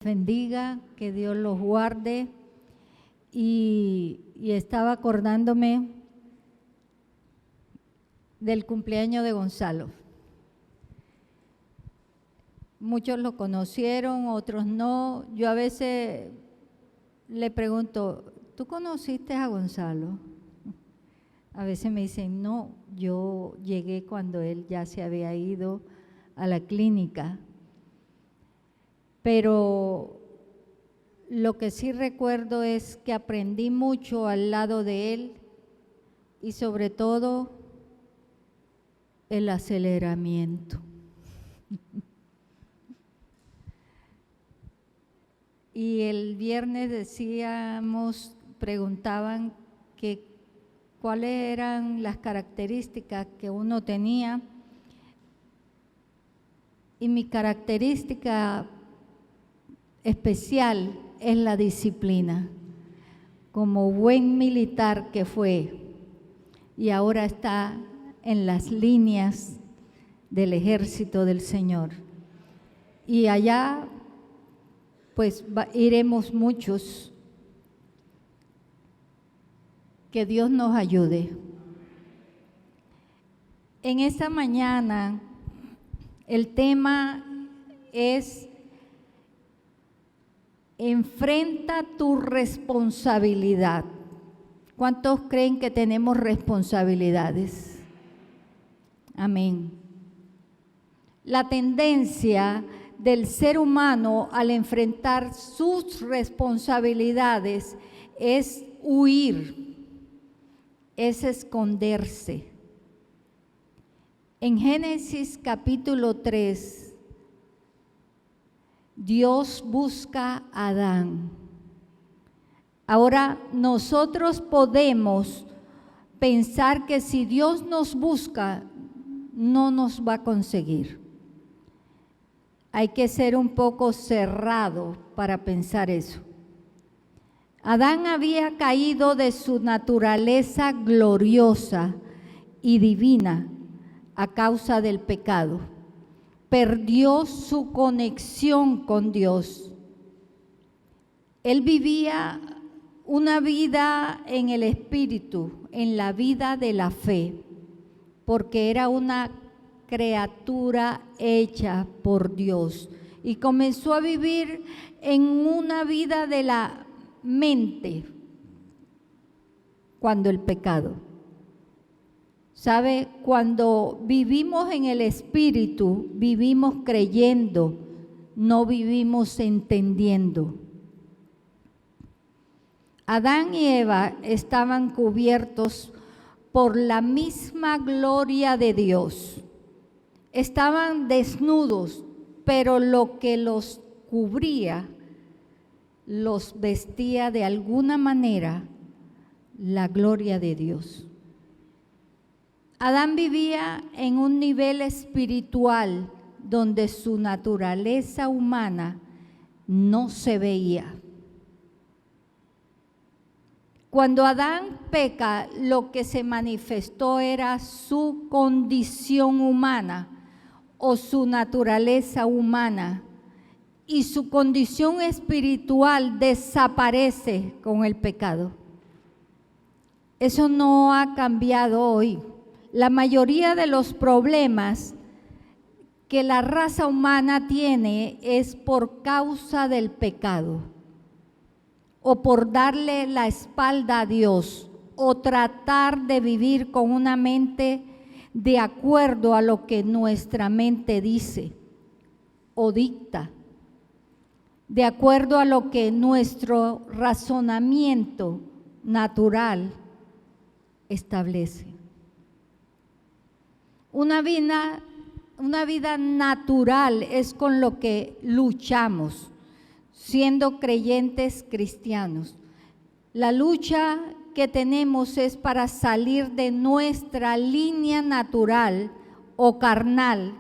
bendiga, que Dios los guarde. Y estaba acordándome del cumpleaños de Gonzalo. Muchos lo conocieron, otros no. Yo a veces le pregunto, ¿tú conociste a Gonzalo? A veces me dicen, no, yo llegué cuando él ya se había ido a la clínica. Pero lo que sí recuerdo es que aprendí mucho al lado de él y sobre todo el aceleramiento. Y el viernes preguntaban que cuáles eran las características que uno tenía. Y mi característica especial es la disciplina. Como buen militar que fue y ahora está en las líneas del ejército del Señor. Y allá pues iremos muchos. Que Dios nos ayude. En esta mañana el tema es: enfrenta tu responsabilidad. ¿Cuántos creen que tenemos responsabilidades? Amén. La tendencia del ser humano al enfrentar sus responsabilidades es huir, es esconderse. En Génesis capítulo 3, Dios busca a Adán. Ahora nosotros podemos pensar que si Dios nos busca, no nos va a conseguir. Hay que ser un poco cerrado para pensar eso. Adán había caído de su naturaleza gloriosa y divina a causa del pecado. Perdió su conexión con Dios. Él vivía una vida en el espíritu, en la vida de la fe, porque era una criatura hecha por Dios y comenzó a vivir en una vida de la mente cuando el pecado. ¿Sabe? Cuando vivimos en el espíritu, vivimos creyendo, no vivimos entendiendo. Adán y Eva estaban cubiertos por la misma gloria de Dios. Estaban desnudos, pero lo que los cubría, los vestía de alguna manera la gloria de Dios. Adán vivía en un nivel espiritual donde su naturaleza humana no se veía. Cuando Adán peca, lo que se manifestó era su condición humana o su naturaleza humana, y su condición espiritual desaparece con el pecado. Eso no ha cambiado hoy. La mayoría de los problemas que la raza humana tiene es por causa del pecado, o por darle la espalda a Dios, o tratar de vivir con una mente de acuerdo a lo que nuestra mente dice o dicta, de acuerdo a lo que nuestro razonamiento natural establece. Una vida natural es con lo que luchamos, siendo creyentes cristianos. La lucha que tenemos es para salir de nuestra línea natural o carnal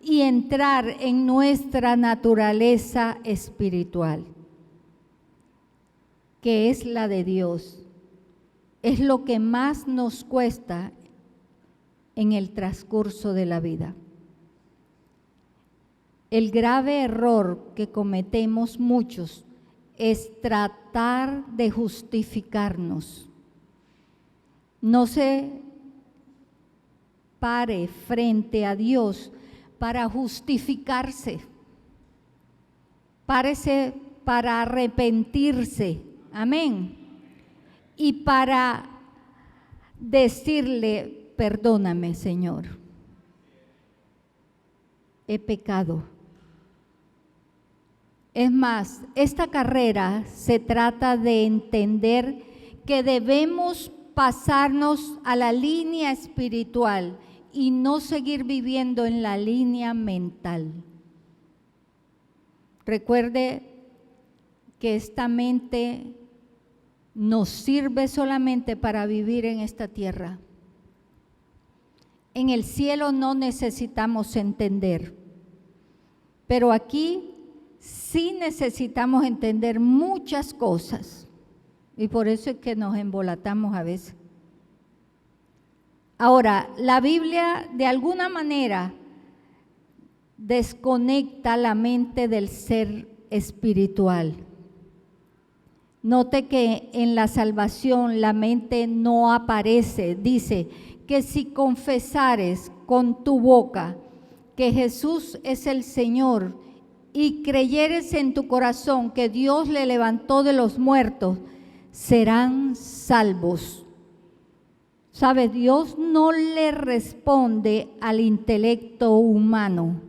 y entrar en nuestra naturaleza espiritual, que es la de Dios. Es lo que más nos cuesta en el transcurso de la vida. El grave error que cometemos muchos es tratar de justificarnos. No se pare frente a Dios para justificarse. Párese para arrepentirse. Amén. Y para decirle, perdóname, Señor. He pecado. Es más, esta carrera se trata de entender que debemos pasarnos a la línea espiritual y no seguir viviendo en la línea mental. Recuerde que esta mente nos sirve solamente para vivir en esta tierra. En el cielo no necesitamos entender, pero aquí sí necesitamos entender muchas cosas y por eso es que nos embolatamos a veces. Ahora, la Biblia de alguna manera desconecta la mente del ser espiritual. Note que en la salvación la mente no aparece. Dice que si confesares con tu boca que Jesús es el Señor y creyeres en tu corazón que Dios le levantó de los muertos, serán salvos. ¿Sabe? Dios no le responde al intelecto humano.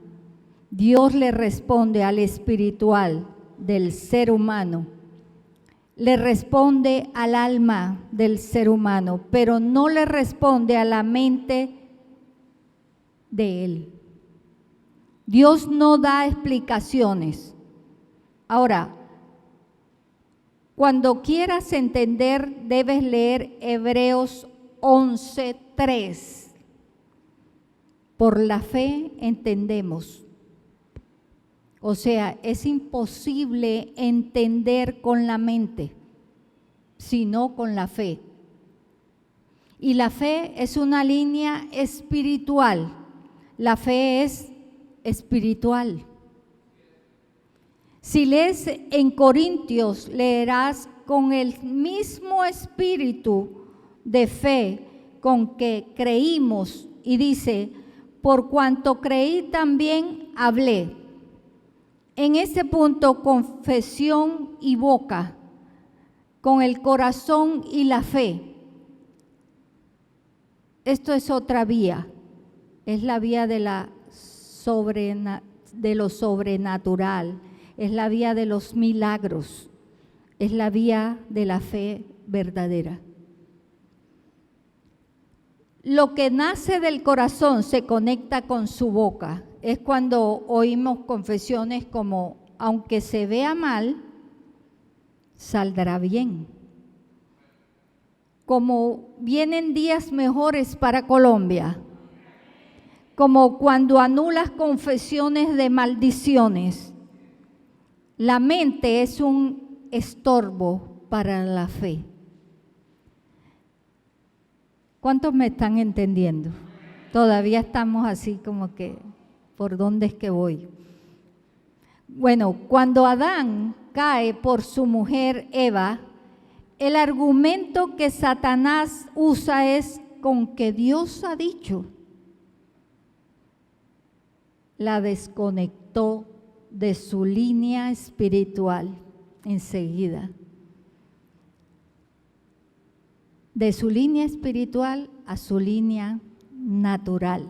Dios le responde al espiritual del ser humano. Le responde al alma del ser humano, pero no le responde a la mente de él. Dios no da explicaciones. Ahora, cuando quieras entender, debes leer Hebreos 11:3. Por la fe entendemos. O sea, es imposible entender con la mente, sino con la fe. Y la fe es una línea espiritual. La fe es espiritual. Si lees en Corintios, leerás con el mismo espíritu de fe con que creímos, y dice, por cuanto creí también hablé. En ese punto, confesión y boca, con el corazón y la fe. Esto es otra vía, es la vía de lo sobrenatural, es la vía de los milagros, es la vía de la fe verdadera. Lo que nace del corazón se conecta con su boca. Es cuando oímos confesiones como, aunque se vea mal, saldrá bien. Como vienen días mejores para Colombia. Como cuando anulas confesiones de maldiciones. La mente es un estorbo para la fe. ¿Cuántos me están entendiendo? Todavía estamos así como que, ¿por dónde es que voy? Bueno, cuando Adán cae por su mujer Eva, el argumento que Satanás usa es con que Dios ha dicho. La desconectó de su línea espiritual enseguida. De su línea espiritual a su línea natural.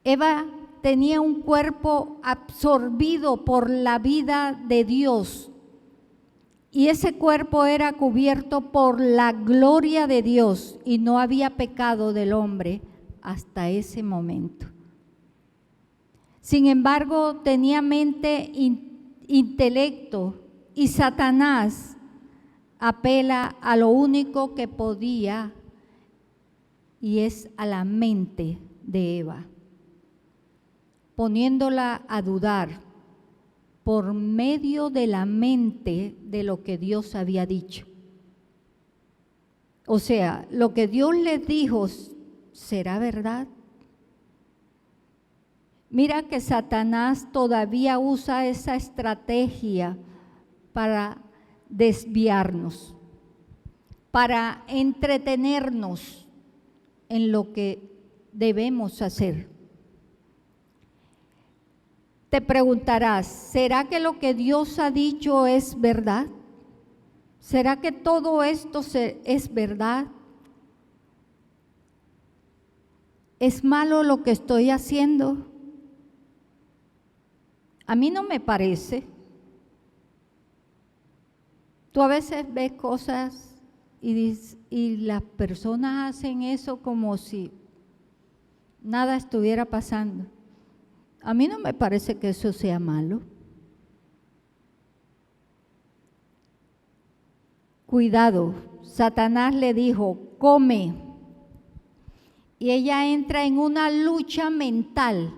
Eva tenía un cuerpo absorbido por la vida de Dios y ese cuerpo era cubierto por la gloria de Dios y no había pecado del hombre hasta ese momento. Sin embargo, tenía mente, intelecto y Satanás apela a lo único que podía y es a la mente de Eva, poniéndola a dudar por medio de la mente de lo que Dios había dicho. O sea, lo que Dios les dijo, ¿será verdad? Mira que Satanás todavía usa esa estrategia para desviarnos, para entretenernos en lo que debemos hacer. Te preguntarás, ¿será que lo que Dios ha dicho es verdad? ¿Será que todo esto es verdad? ¿Es malo lo que estoy haciendo? A mí no me parece. Tú a veces ves cosas y las personas hacen eso como si nada estuviera pasando. A mí no me parece que eso sea malo. Cuidado, Satanás le dijo, come. Y ella entra en una lucha mental.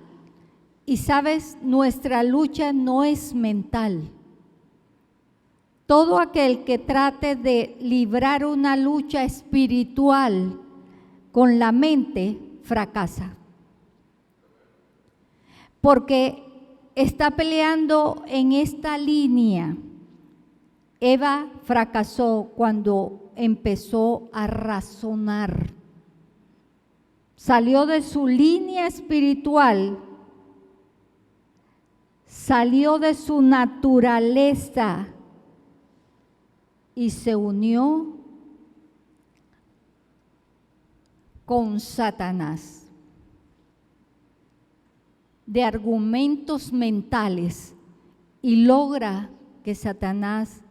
Y sabes, nuestra lucha no es mental. Todo aquel que trate de librar una lucha espiritual con la mente, fracasa. Porque está peleando en esta línea. Eva fracasó cuando empezó a razonar. Salió de su línea espiritual, salió de su naturaleza y se unió con Satanás. De argumentos mentales, y logra que Satanás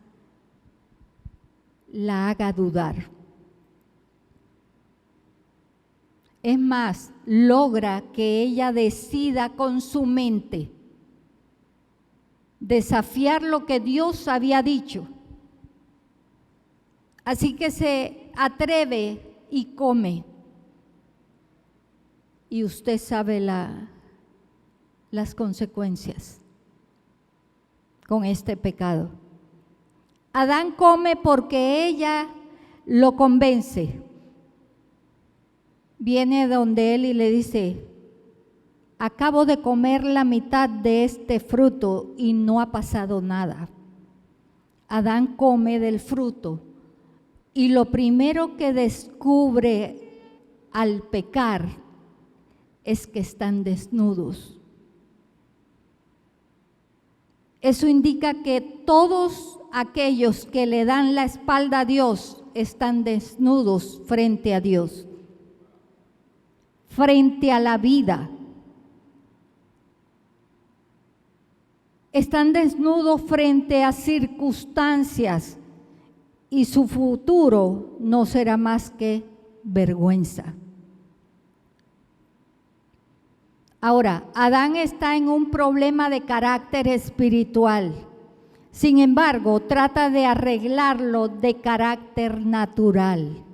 la haga dudar. Es más, logra que ella decida con su mente desafiar lo que Dios había dicho. Así que se atreve y come. Y usted sabe las consecuencias con este pecado. Adán come porque ella lo convence. Viene donde él y le dice, acabo de comer la mitad de este fruto y no ha pasado nada. Adán come del fruto y lo primero que descubre al pecar es que están desnudos. Eso indica que todos aquellos que le dan la espalda a Dios están desnudos frente a Dios, frente a la vida. Están desnudos frente a circunstancias y su futuro no será más que vergüenza. Ahora, Adán está en un problema de carácter espiritual. Sin embargo, trata de arreglarlo de carácter natural.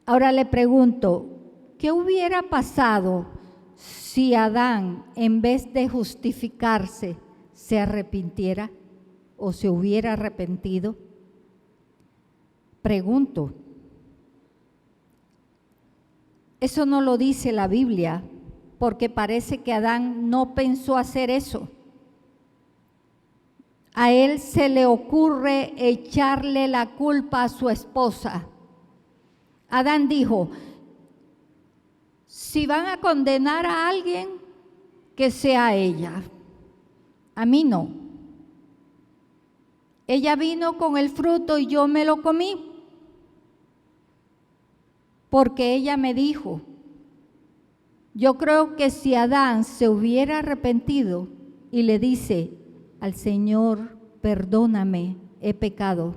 Ahora le pregunto, ¿qué hubiera pasado si Adán, en vez de justificarse, se arrepintiera o se hubiera arrepentido? Pregunto. Eso no lo dice la Biblia, porque parece que Adán no pensó hacer eso. A él se le ocurre echarle la culpa a su esposa. Adán dijo, si van a condenar a alguien, que sea ella. A mí no. Ella vino con el fruto y yo me lo comí. Porque ella me dijo. Yo creo que si Adán se hubiera arrepentido y le dice al Señor, perdóname, he pecado.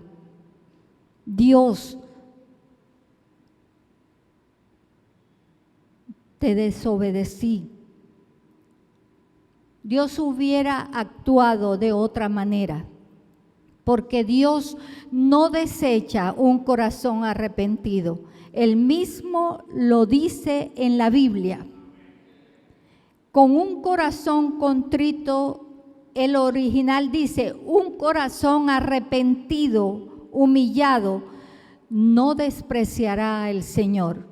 Dios, te desobedecí. Dios hubiera actuado de otra manera, porque Dios no desecha un corazón arrepentido. Él mismo lo dice en la Biblia. Con un corazón contrito, el original dice, un corazón arrepentido, humillado, no despreciará al Señor.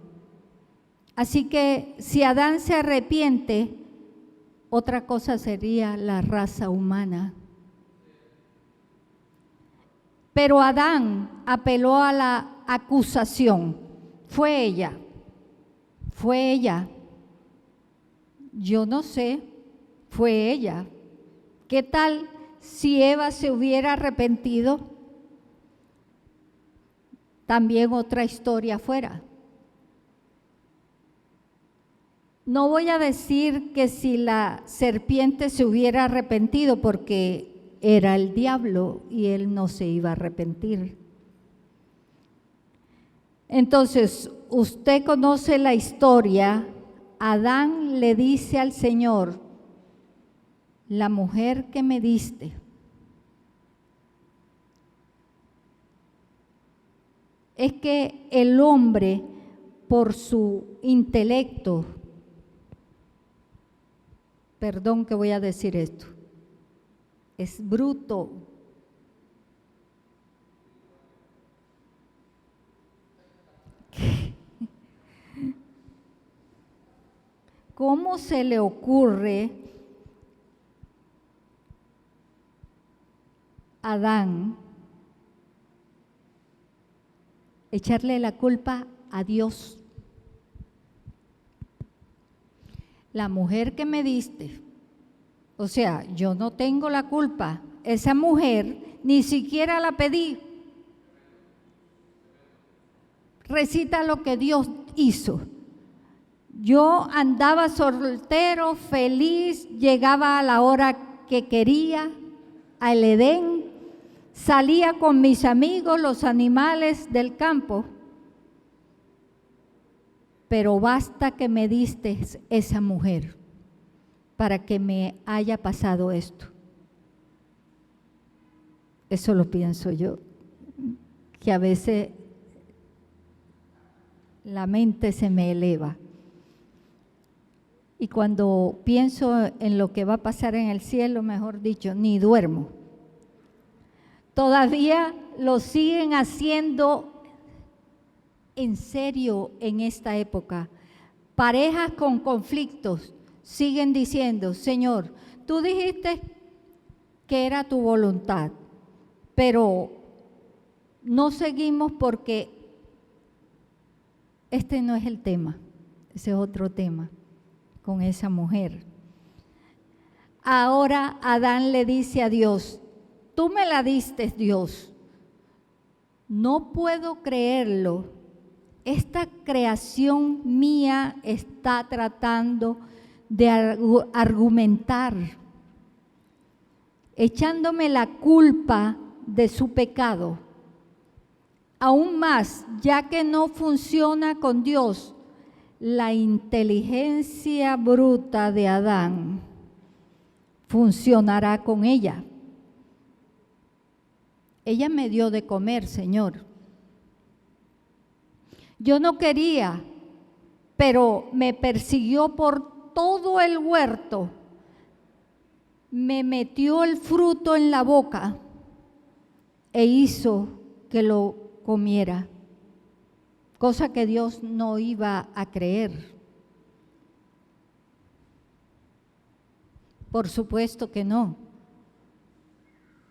Así que si Adán se arrepiente, otra cosa sería la raza humana. Pero Adán apeló a la acusación. Fue ella. Yo no sé, fue ella. ¿Qué tal si Eva se hubiera arrepentido? También otra historia fuera. No voy a decir que si la serpiente se hubiera arrepentido, porque era el diablo y él no se iba a arrepentir. Entonces, usted conoce la historia. Adán le dice al Señor: la mujer que me diste. Es que el hombre, por su intelecto, perdón que voy a decir esto, es bruto. ¿Cómo se le ocurre a Adán echarle la culpa a Dios? La mujer que me diste, o sea, yo no tengo la culpa, esa mujer ni siquiera la pedí. Recita lo que Dios hizo. Yo andaba soltero, feliz, llegaba a la hora que quería, al Edén, salía con mis amigos, los animales del campo. Pero basta que me diste esa mujer para que me haya pasado esto. Eso lo pienso yo, que a veces la mente se me eleva. Y cuando pienso en lo que va a pasar en el cielo, mejor dicho, ni duermo. Todavía lo siguen haciendo en serio en esta época. Parejas con conflictos siguen diciendo: Señor, tú dijiste que era tu voluntad, pero no seguimos porque este no es el tema, ese es otro tema con esa mujer. Ahora Adán le dice a Dios: tú me la diste, Dios. No puedo creerlo. Esta creación mía está tratando de argumentar, echándome la culpa de su pecado. Aún más, ya que no funciona con Dios, la inteligencia bruta de Adán funcionará con ella. Ella me dio de comer, Señor. Yo no quería, pero me persiguió por todo el huerto, me metió el fruto en la boca e hizo que lo comiera, cosa que Dios no iba a creer. Por supuesto que no.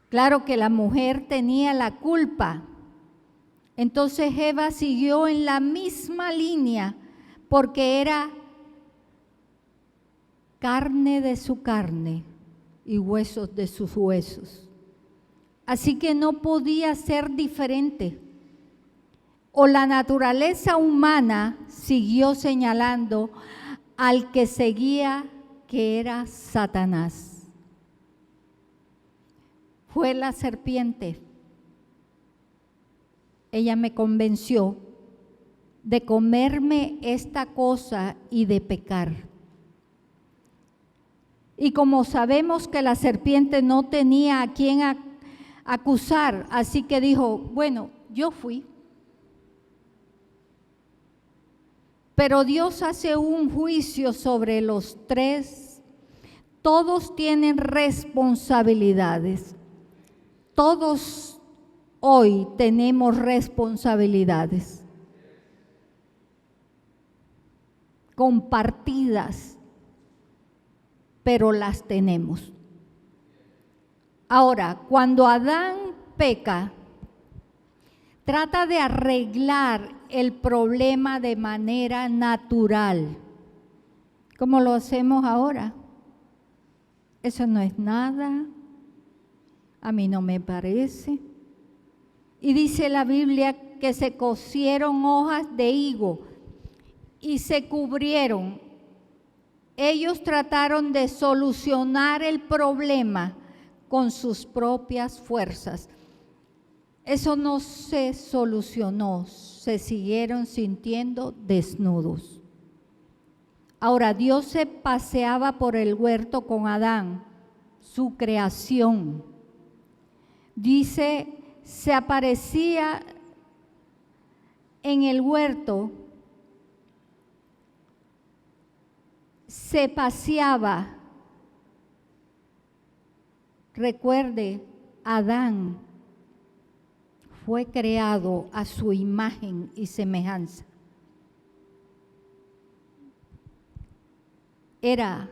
Claro que la mujer tenía la culpa. Entonces Eva siguió en la misma línea porque era carne de su carne y huesos de sus huesos. Así que no podía ser diferente. O la naturaleza humana siguió señalando al que seguía, que era Satanás. Fue la serpiente. Ella me convenció de comerme esta cosa y de pecar. Y como sabemos que la serpiente no tenía a quien acusar, así que dijo: bueno, yo fui. Pero Dios hace un juicio sobre los tres. Todos tienen responsabilidades. Todos hoy tenemos responsabilidades. compartidas, pero las tenemos. Ahora, cuando Adán peca, trata de arreglar el problema de manera natural, como lo hacemos ahora. Eso no es nada, a mí no me parece. Y dice la Biblia que se cosieron hojas de higo y se cubrieron. Ellos trataron de solucionar el problema con sus propias fuerzas. Eso no se solucionó, se siguieron sintiendo desnudos. Ahora, Dios se paseaba por el huerto con Adán, su creación. Dice, se aparecía en el huerto, se paseaba. Recuerde, Adán fue creado a su imagen y semejanza. Era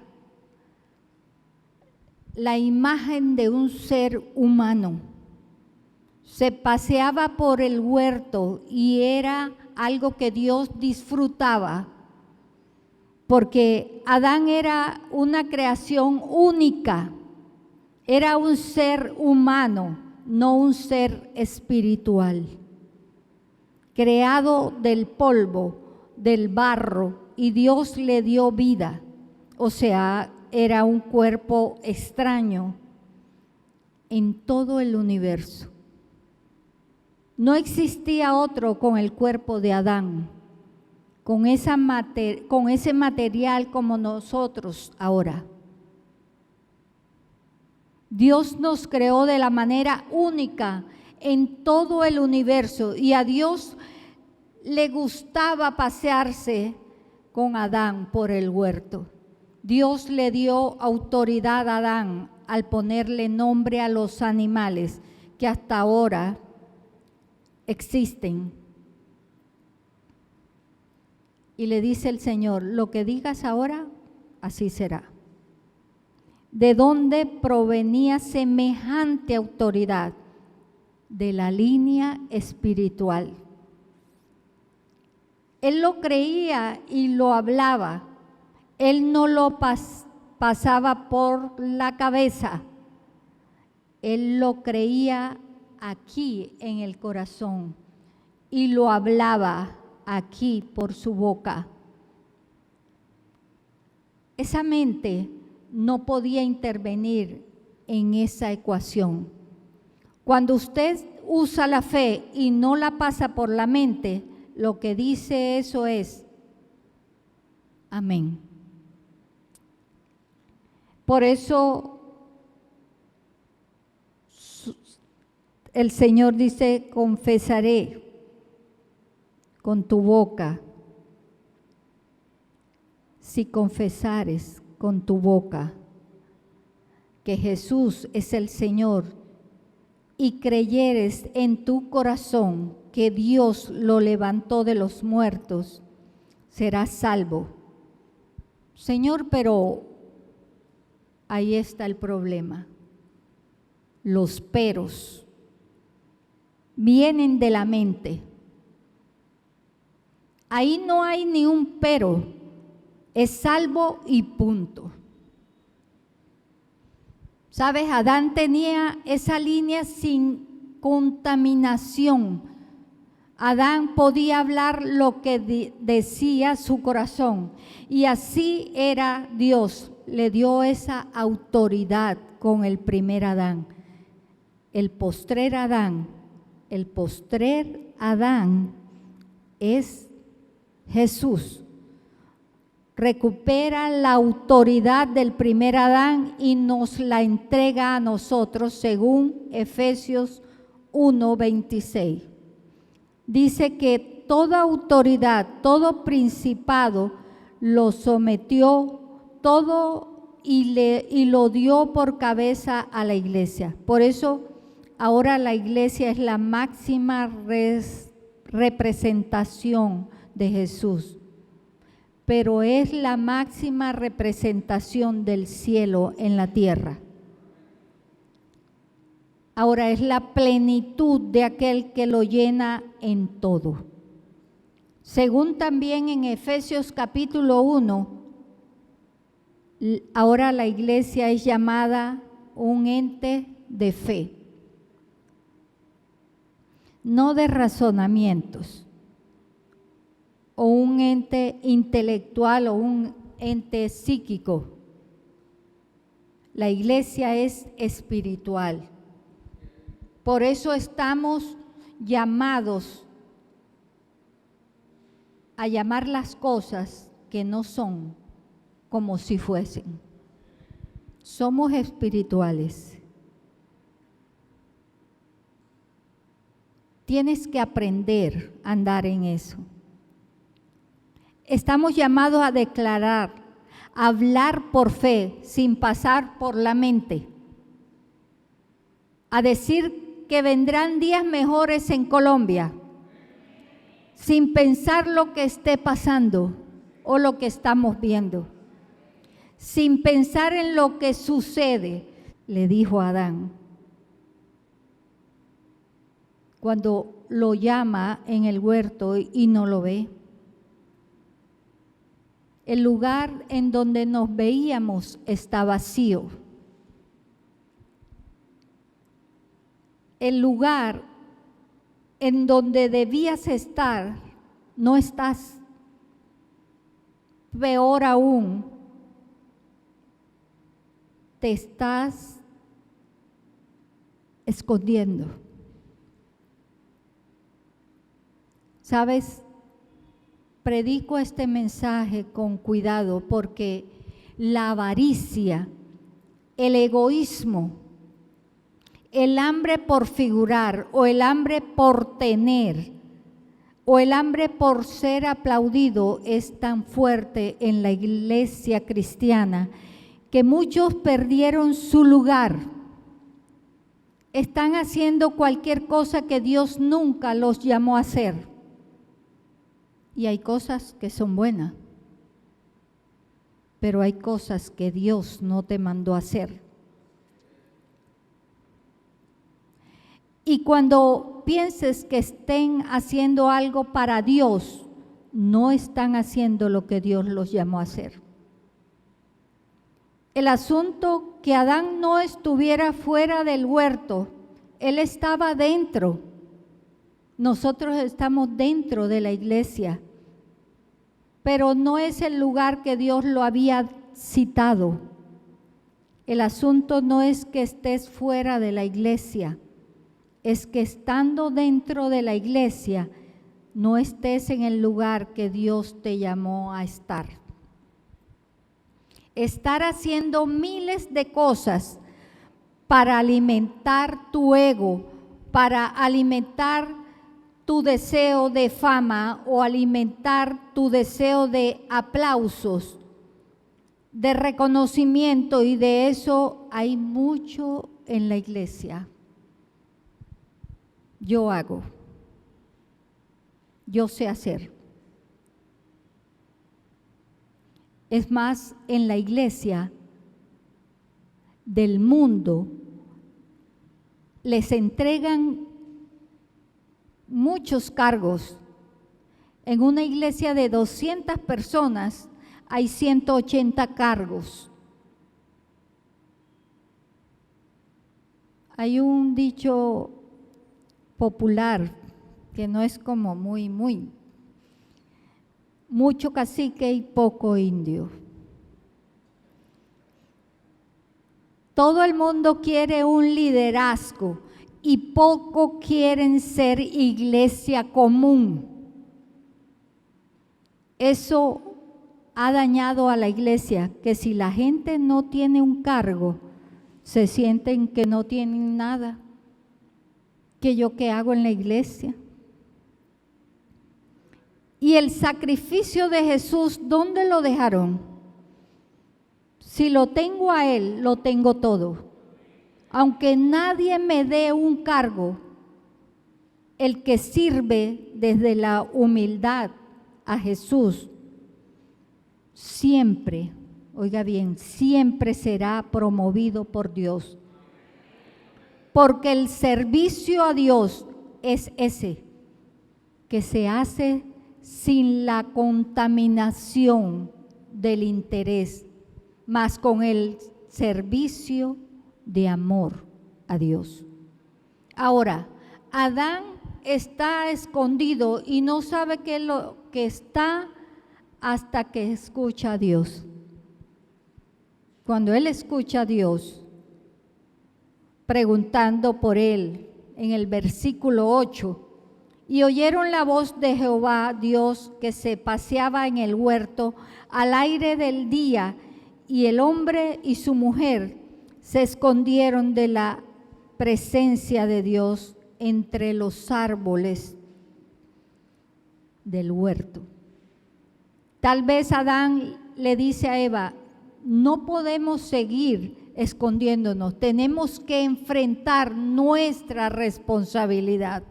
la imagen de un ser humano. Se paseaba por el huerto y era algo que Dios disfrutaba, porque Adán era una creación única, era un ser humano, no un ser espiritual, creado del polvo, del barro, y Dios le dio vida. O sea, era un cuerpo extraño en todo el universo. No existía otro con el cuerpo de Adán, con ese material como nosotros ahora. Dios nos creó de la manera única en todo el universo y a Dios le gustaba pasearse con Adán por el huerto. Dios le dio autoridad a Adán al ponerle nombre a los animales que hasta ahora existen. Y le dice el Señor, lo que digas ahora, así será. ¿De dónde provenía semejante autoridad? De la línea espiritual. Él lo creía y lo hablaba. Él no lo pasaba por la cabeza. Él lo creía aquí en el corazón y lo hablaba aquí por su boca. Esa mente no podía intervenir en esa ecuación. Cuando usted usa la fe y no la pasa por la mente, lo que dice eso es amén. Por eso el Señor dice, confesaré con tu boca, si confesares con tu boca que Jesús es el Señor y creyeres en tu corazón que Dios lo levantó de los muertos, serás salvo. Señor, pero ahí está el problema. Los peros vienen de la mente. Ahí no hay ni un pero, es salvo y punto. ¿Sabes? Adán tenía esa línea sin contaminación. Adán podía hablar lo que decía su corazón. Y así era Dios. Le dio esa autoridad con el primer Adán. El postrer Adán es Jesús. Recupera la autoridad del primer Adán y nos la entrega a nosotros según Efesios 1:26. Dice que toda autoridad, todo principado lo sometió todo y lo dio por cabeza a la iglesia. Por eso ahora la iglesia es la máxima representación de Jesús. pero es la máxima representación del cielo en la tierra. Ahora es la plenitud de aquel que lo llena en todo. Según también en Efesios capítulo 1, ahora la iglesia es llamada un ente de fe, no de razonamientos, o un ente intelectual o un ente psíquico. La iglesia es espiritual. Por eso estamos llamados a llamar las cosas que no son como si fuesen. Somos espirituales. Tienes que aprender a andar en eso. Estamos llamados a declarar, a hablar por fe, sin pasar por la mente, a decir que vendrán días mejores en Colombia, sin pensar lo que esté pasando o lo que estamos viendo, sin pensar en lo que sucede, le dijo a Adán, cuando lo llama en el huerto y no lo ve. El lugar en donde nos veíamos está vacío. El lugar en donde debías estar, no estás. Peor aún, te estás escondiendo. ¿Sabes? Predico este mensaje con cuidado porque la avaricia, el egoísmo, el hambre por figurar o el hambre por tener o el hambre por ser aplaudido es tan fuerte en la iglesia cristiana que muchos perdieron su lugar. Están haciendo cualquier cosa que Dios nunca los llamó a hacer. Y hay cosas que son buenas, pero hay cosas que Dios no te mandó a hacer. Y cuando pienses que estén haciendo algo para Dios, no están haciendo lo que Dios los llamó a hacer. El asunto que Adán no estuviera fuera del huerto, él estaba dentro. Nosotros estamos dentro de la iglesia, pero no es el lugar que Dios lo había citado. El asunto no es que estés fuera de la iglesia, es que estando dentro de la iglesia, no estés en el lugar que Dios te llamó a estar. Estar haciendo miles de cosas para alimentar tu ego, para alimentar tu deseo de fama o alimentar tu deseo de aplausos, de reconocimiento, y de eso hay mucho en la iglesia. Yo hago, yo sé hacer. Es más, en la iglesia del mundo les entregan muchos cargos. En una iglesia de 200 personas hay 180 cargos. Hay un dicho popular que no es como mucho cacique y poco indio. Todo el mundo quiere un liderazgo y poco quieren ser iglesia común. Eso ha dañado a la iglesia, que si la gente no tiene un cargo, se sienten que no tienen nada. ¿Que yo qué hago en la iglesia? Y el sacrificio de Jesús, ¿dónde lo dejaron? Si lo tengo a Él, lo tengo todo. Aunque nadie me dé un cargo, el que sirve desde la humildad a Jesús siempre, oiga bien, siempre será promovido por Dios. Porque el servicio a Dios es ese, que se hace sin la contaminación del interés, mas con el servicio de amor a Dios. Ahora, Adán está escondido y no sabe qué es lo que está hasta que escucha a Dios. Cuando él escucha a Dios preguntando por él en el versículo 8, y oyeron la voz de Jehová Dios que se paseaba en el huerto al aire del día, y el hombre y su mujer se escondieron de la presencia de Dios entre los árboles del huerto. Tal vez Adán le dice a Eva, no podemos seguir escondiéndonos, tenemos que enfrentar nuestra responsabilidad.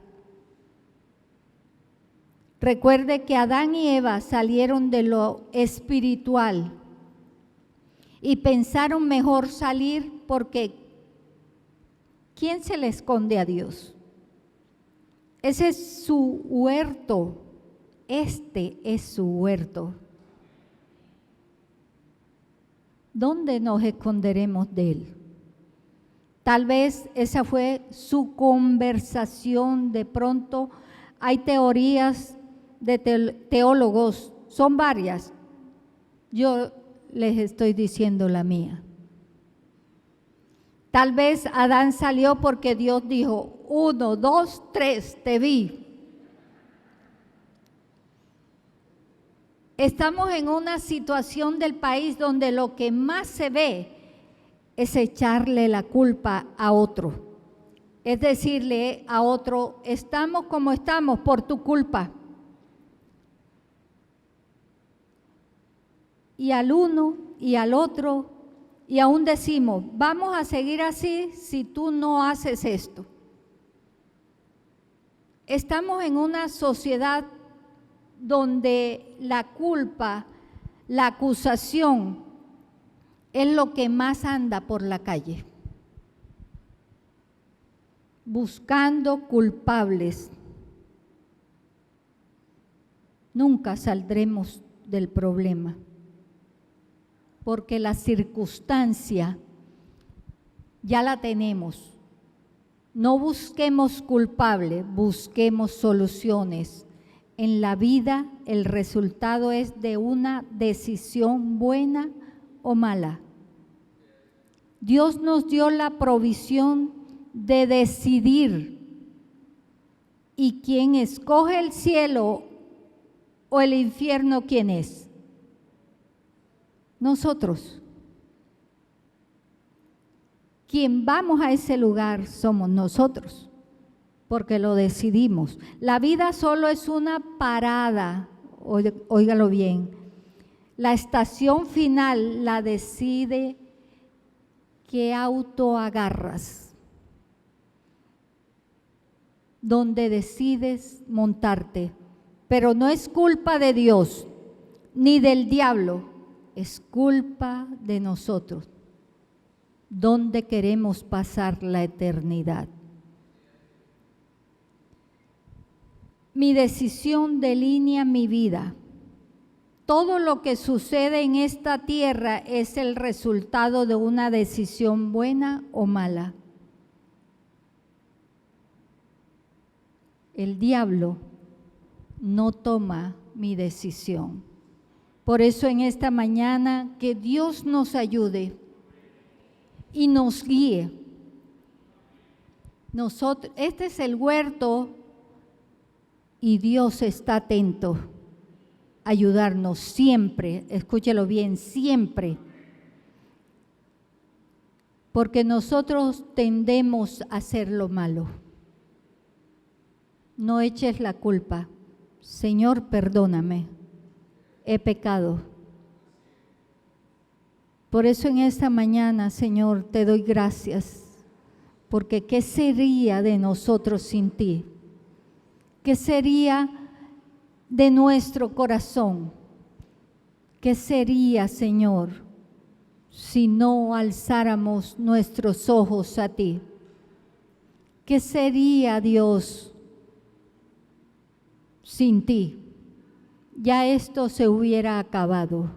Recuerde que Adán y Eva salieron de lo espiritual y pensaron mejor salir porque ¿quién se le esconde a Dios? Ese es su huerto, este es su huerto. ¿Dónde nos esconderemos de él? Tal vez esa fue su conversación. De pronto hay teorías de teólogos, son varias. Yo les estoy diciendo la mía. Tal vez Adán salió porque Dios dijo, 1, 2, 3, te vi. Estamos en una situación del país donde lo que más se ve es echarle la culpa a otro. Es decirle a otro, estamos como estamos por tu culpa. Y al uno y al otro, y aún decimos, vamos a seguir así si tú no haces esto. Estamos en una sociedad donde la culpa, la acusación, es lo que más anda por la calle, buscando culpables. Nunca saldremos del problema, porque la circunstancia ya la tenemos. No busquemos culpables, busquemos soluciones. En la vida el resultado es de una decisión buena o mala. Dios nos dio la provisión de decidir, y quien escoge el cielo o el infierno, ¿quién es? Nosotros. Quien vamos a ese lugar somos nosotros, porque lo decidimos. La vida solo es una parada, óigalo bien. La estación final la decide qué auto agarras, donde decides montarte. Pero no es culpa de Dios ni del diablo, es culpa de nosotros. ¿Dónde queremos pasar la eternidad? Mi decisión delinea mi vida. Todo lo que sucede en esta tierra es el resultado de una decisión buena o mala. El diablo no toma mi decisión. Por eso en esta mañana que Dios nos ayude y nos guíe. Este es el huerto y Dios está atento a ayudarnos siempre, escúchelo bien, siempre. Porque nosotros tendemos a hacer lo malo. No eches la culpa. Señor, perdóname, he pecado. Por eso en esta mañana, Señor, te doy gracias, porque ¿qué sería de nosotros sin ti? ¿Qué sería de nuestro corazón? ¿Qué sería, Señor, si no alzáramos nuestros ojos a ti? ¿Qué sería, Dios, sin ti? Ya esto se hubiera acabado,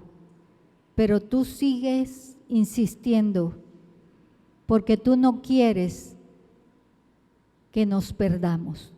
pero tú sigues insistiendo porque tú no quieres que nos perdamos.